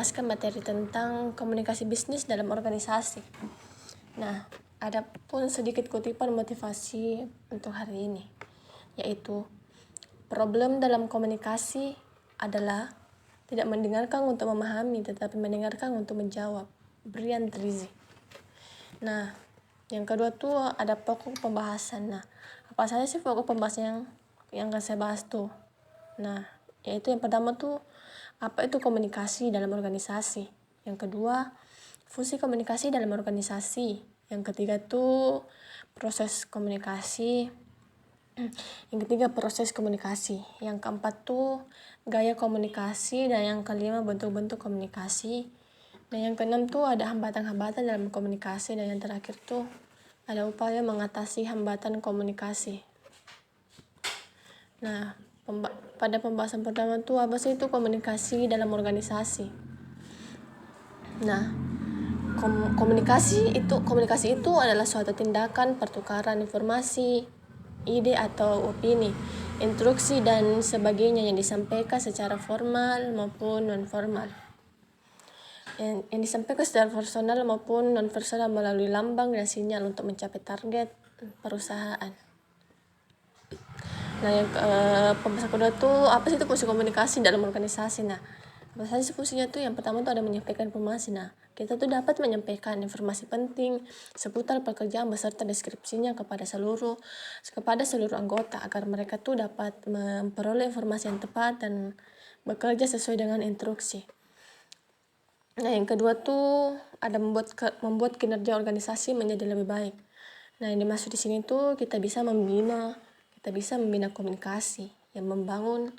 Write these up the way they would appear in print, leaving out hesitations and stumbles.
menjelaskan materi tentang komunikasi bisnis dalam organisasi. Nah, ada pun sedikit kutipan motivasi untuk hari ini, yaitu problem dalam komunikasi adalah tidak mendengarkan untuk memahami, tetapi mendengarkan untuk menjawab. Brian Tracy. Nah, yang kedua tuh ada pokok pembahasan. Nah, apa saja sih pokok pembahasan yang akan saya bahas tuh? Nah, yaitu yang pertama tuh apa itu komunikasi dalam organisasi. Yang kedua, fungsi komunikasi dalam organisasi. Yang ketiga tuh proses komunikasi. Yang ketiga proses komunikasi. Yang keempat tuh gaya komunikasi, dan yang kelima bentuk-bentuk komunikasi. Dan yang keenam tuh ada hambatan-hambatan dalam komunikasi, dan yang terakhir tuh ada upaya mengatasi hambatan komunikasi. Nah, pada pembahasan pertama tuh apa sih itu komunikasi dalam organisasi? Nah, komunikasi itu adalah suatu tindakan pertukaran informasi, ide atau opini, instruksi dan sebagainya yang disampaikan secara formal maupun non formal. Yang disampaikan secara personal maupun non personal melalui lambang dan sinyal untuk mencapai target perusahaan. Nah, yang pembahasan kedua tuh apa sih itu fungsi komunikasi dalam organisasi? Nah, apa saja sih fungsinya tuh? Yang pertama tuh ada menyampaikan informasi. Nah, kita tuh dapat menyampaikan informasi penting seputar pekerjaan beserta deskripsinya kepada seluruh anggota agar mereka tuh dapat memperoleh informasi yang tepat dan bekerja sesuai dengan instruksi. Nah, yang kedua tuh ada membuat kinerja organisasi menjadi lebih baik. Nah, yang dimaksud di sini tuh kita bisa membina komunikasi yang membangun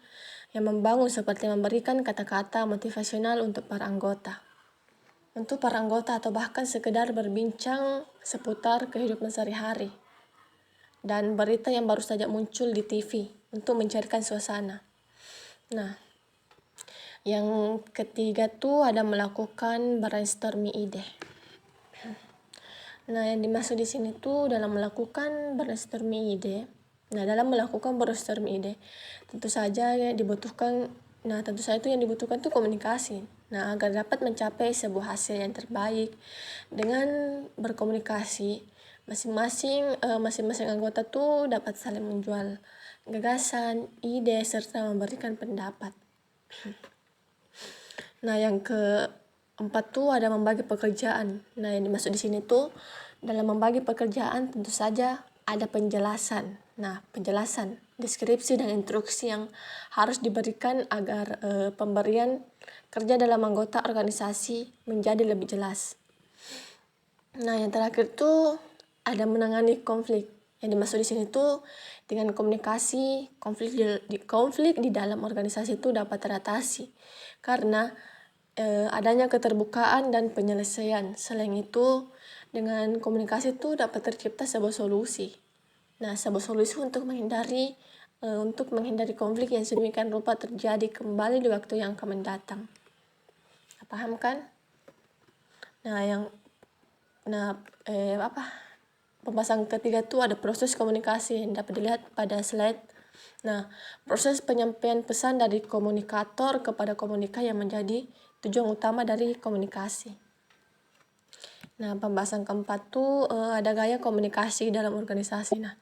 seperti memberikan kata-kata motivasional untuk para anggota. Untuk para anggota atau bahkan sekedar berbincang seputar kehidupan sehari-hari dan berita yang baru saja muncul di TV untuk mencairkan suasana. Nah, yang ketiga tuh ada melakukan brainstorming ide. Nah, yang dimaksud di sini tuh dalam melakukan brainstorming ide. Nah, dalam melakukan brainstorming ide, tentu saja yang dibutuhkan tuh komunikasi. Nah, agar dapat mencapai sebuah hasil yang terbaik dengan berkomunikasi, masing-masing anggota tuh dapat saling menjual gagasan, ide serta memberikan pendapat. Nah, yang keempat tuh ada membagi pekerjaan. Nah, yang dimaksud di sini tuh dalam membagi pekerjaan tentu saja ada penjelasan. Nah, penjelasan, deskripsi dan instruksi yang harus diberikan agar pemberian kerja dalam anggota organisasi menjadi lebih jelas. Nah, yang terakhir tuh ada menangani konflik. Yang dimaksud di sini tuh dengan komunikasi, konflik di dalam organisasi itu dapat teratasi karena adanya keterbukaan dan penyelesaian. Selain itu, dengan komunikasi itu dapat tercipta sebuah solusi. Nah, sebuah solusi untuk menghindari konflik yang sedemikian rupa terjadi kembali di waktu yang akan mendatang. Paham kan? Pembahasan ketiga itu ada proses komunikasi yang dapat dilihat pada slide. Nah, proses penyampaian pesan dari komunikator kepada komunika yang menjadi tujuan utama dari komunikasi. Nah, pembahasan keempat tuh ada gaya komunikasi dalam organisasi. Nah,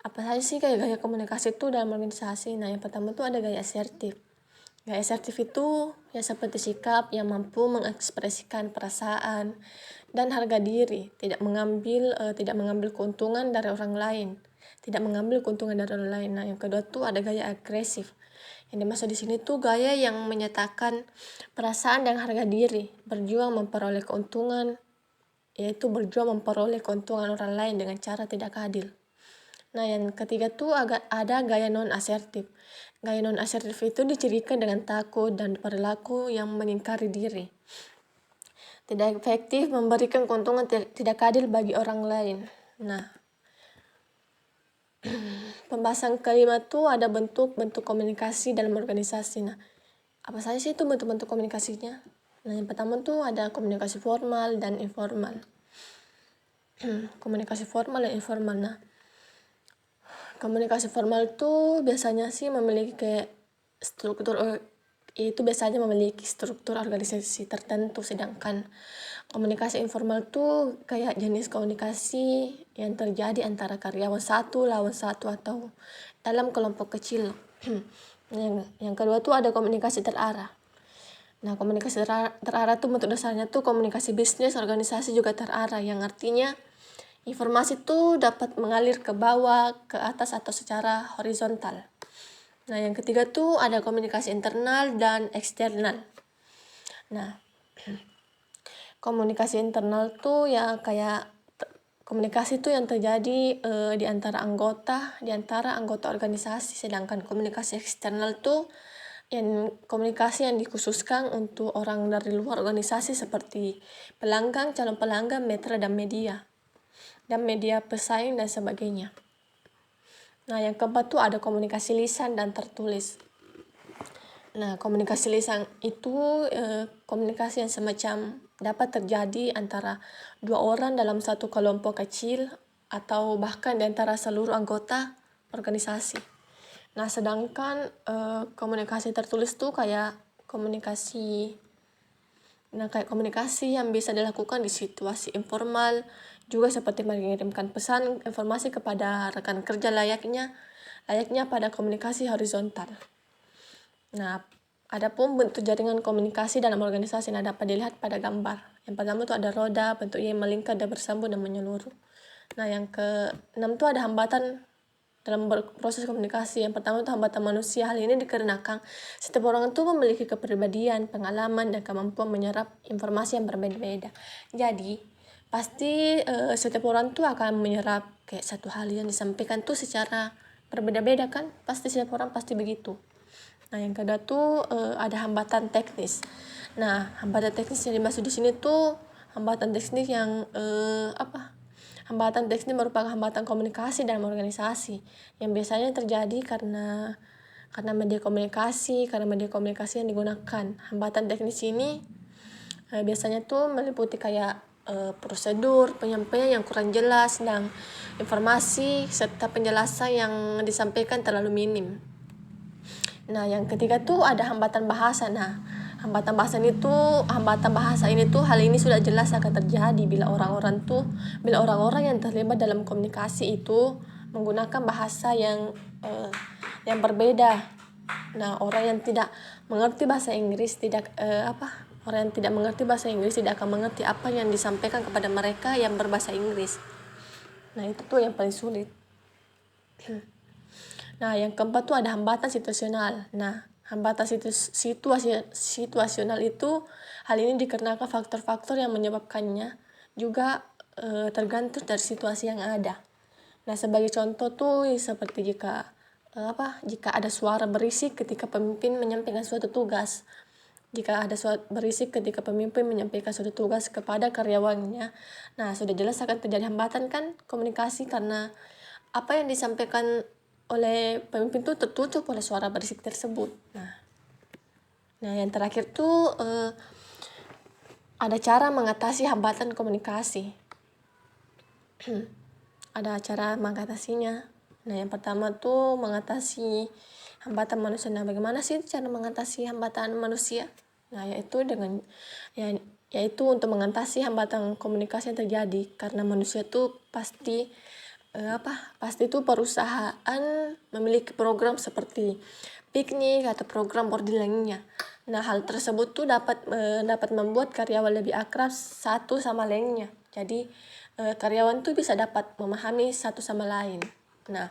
apa saja sih gaya komunikasi itu dalam organisasi? Nah, yang pertama tuh ada gaya asertif. Gaya asertif itu ya seperti sikap yang mampu mengekspresikan perasaan dan harga diri, tidak mengambil keuntungan dari orang lain. Nah, yang kedua tuh ada gaya agresif. Yang dimaksud di sini tuh gaya yang menyatakan perasaan dan harga diri, berjuang memperoleh keuntungan orang lain dengan cara tidak adil. Nah, yang ketiga tuh ada gaya non-asertif. Gaya non-asertif itu dicirikan dengan takut dan perilaku yang mengingkari diri. Tidak efektif, memberikan keuntungan tidak adil bagi orang lain. Nah, pembahasan kelima tuh ada bentuk-bentuk komunikasi dalam organisasi. Nah, apa saja sih itu bentuk-bentuk komunikasinya? Nah, yang pertama tuh ada komunikasi formal dan informal. Komunikasi formal dan informal. Nah, komunikasi formal tuh biasanya sih memiliki kayak itu biasanya memiliki struktur organisasi tertentu, sedangkan komunikasi informal tuh kayak jenis komunikasi yang terjadi antara karyawan satu lawan satu atau dalam kelompok kecil. Yang kedua tuh ada komunikasi terarah. Nah, komunikasi terarah tuh bentuk dasarnya tuh komunikasi bisnis, organisasi juga terarah, yang artinya informasi tuh dapat mengalir ke bawah, ke atas atau secara horizontal. Nah, yang ketiga tuh ada komunikasi internal dan eksternal. Nah, komunikasi internal tuh ya kayak komunikasi tuh yang terjadi di antara anggota organisasi, sedangkan komunikasi eksternal tuh komunikasi yang dikhususkan untuk orang dari luar organisasi seperti pelanggan, calon pelanggan, mitra dan media pesaing dan sebagainya. Nah, yang keempat tuh ada komunikasi lisan dan tertulis. Nah, komunikasi lisan itu komunikasi yang semacam dapat terjadi antara dua orang dalam satu kelompok kecil atau bahkan di antara seluruh anggota organisasi. Nah, sedangkan komunikasi tertulis tuh kayak komunikasi yang bisa dilakukan di situasi informal, juga seperti mengirimkan pesan informasi kepada rekan kerja layaknya pada komunikasi horizontal. Nah, adapun bentuk jaringan komunikasi dalam organisasi dapat dilihat pada gambar. Yang pertama itu ada roda, bentuknya yang melingkar dan bersambung dan menyeluruh. Nah, yang keenam itu ada hambatan dalam proses komunikasi. Yang pertama itu hambatan manusia. Hal ini dikarenakan setiap orang itu memiliki kepribadian, pengalaman, dan kemampuan menyerap informasi yang berbeda-beda. Jadi, pasti setiap orang itu akan menyerap kayak satu hal yang disampaikan tuh secara berbeda-beda kan. Pasti setiap orang pasti begitu. Nah, yang kedua tuh ada hambatan teknis. Nah, hambatan teknis yang dimaksud di sini tuh hambatan teknis yang hambatan teknis merupakan hambatan komunikasi dalam organisasi yang biasanya terjadi karena media komunikasi yang digunakan. Hambatan teknis ini biasanya tuh meliputi kayak prosedur penyampaian yang kurang jelas dan informasi serta penjelasan yang disampaikan terlalu minim. Nah, yang ketiga tuh ada hambatan bahasa. Nah, hambatan bahasa ini tuh hal ini sudah jelas akan terjadi bila orang-orang yang terlibat dalam komunikasi itu menggunakan bahasa yang berbeda. Nah, orang yang tidak mengerti bahasa Inggris tidak akan mengerti apa yang disampaikan kepada mereka yang berbahasa Inggris. Nah, itu tuh yang paling sulit. Nah, yang keempat tuh ada hambatan situasional. Nah, hambatan situasional itu hal ini dikarenakan faktor-faktor yang menyebabkannya juga tergantung dari situasi yang ada. Nah, sebagai contoh tuh seperti jika ada suara berisik ketika pemimpin menyampaikan suatu tugas. Jika ada suara berisik ketika pemimpin menyampaikan suatu tugas kepada karyawannya, nah sudah jelas akan terjadi hambatan kan komunikasi karena apa yang disampaikan oleh pemimpin itu tertutup oleh suara berisik tersebut. Nah, yang terakhir tuh ada cara mengatasi hambatan komunikasi. Ada cara mengatasinya. Nah, yang pertama tuh mengatasi hambatan manusia. Nah, bagaimana sih cara mengatasi hambatan manusia? Nah, yaitu untuk mengatasi hambatan komunikasi yang terjadi karena manusia tuh pasti tuh perusahaan memiliki program seperti piknik atau program boarding lainnya. Nah, hal tersebut tuh dapat membuat karyawan lebih akrab satu sama lainnya. Jadi karyawan tuh bisa dapat memahami satu sama lain. Nah,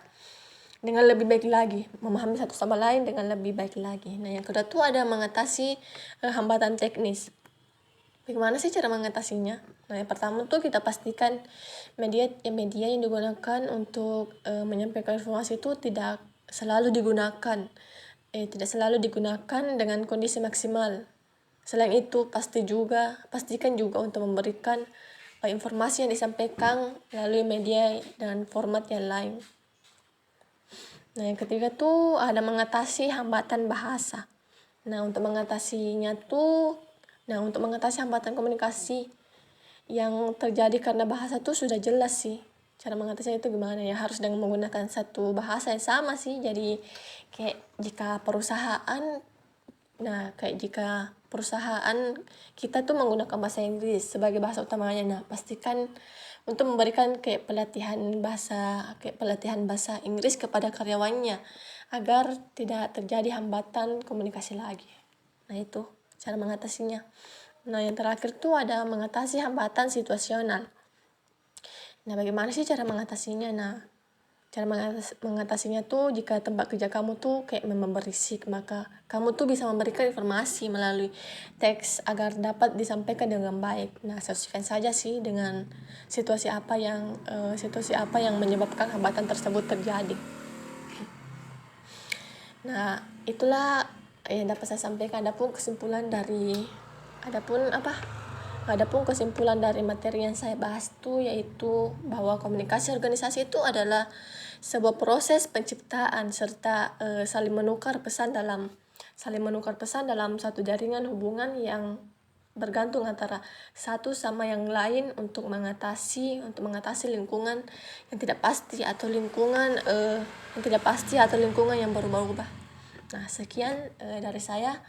dengan lebih baik lagi, memahami satu sama lain dengan lebih baik lagi. Nah, yang kedua tuh ada mengatasi hambatan teknis. Bagaimana sih cara mengatasinya? Nah, yang pertama tuh kita pastikan media yang digunakan untuk menyampaikan informasi itu tidak selalu digunakan dengan kondisi maksimal. Selain itu, pastikan juga untuk memberikan informasi yang disampaikan melalui media dan format yang lain. Nah, yang ketiga tuh ada mengatasi hambatan bahasa. Nah, untuk mengatasi hambatan komunikasi yang terjadi karena bahasa tuh sudah jelas sih. Cara mengatasinya itu gimana ya? Harus dengan menggunakan satu bahasa yang sama sih. Jadi kayak jika perusahaan Nah, kayak jika perusahaan kita tuh menggunakan bahasa Inggris sebagai bahasa utamanya, nah pastikan untuk memberikan kayak pelatihan bahasa Inggris kepada karyawannya agar tidak terjadi hambatan komunikasi lagi. Nah, itu cara mengatasinya. Nah, yang terakhir tuh ada mengatasi hambatan situasional. Nah, bagaimana sih cara mengatasinya? Nah, cara mengatasinya tuh jika tempat kerja kamu tuh kayak memang berisik, maka kamu tuh bisa memberikan informasi melalui teks agar dapat disampaikan dengan baik. Nah, sesuaikan saja sih dengan situasi apa yang menyebabkan hambatan tersebut terjadi. Nah, itulah yang dapat saya sampaikan. Adapun kesimpulan dari materi yang saya bahas itu yaitu bahwa komunikasi organisasi itu adalah sebuah proses penciptaan serta saling menukar pesan dalam satu jaringan hubungan yang bergantung antara satu sama yang lain untuk mengatasi lingkungan yang tidak pasti atau lingkungan yang berubah-ubah. Nah, sekian dari saya.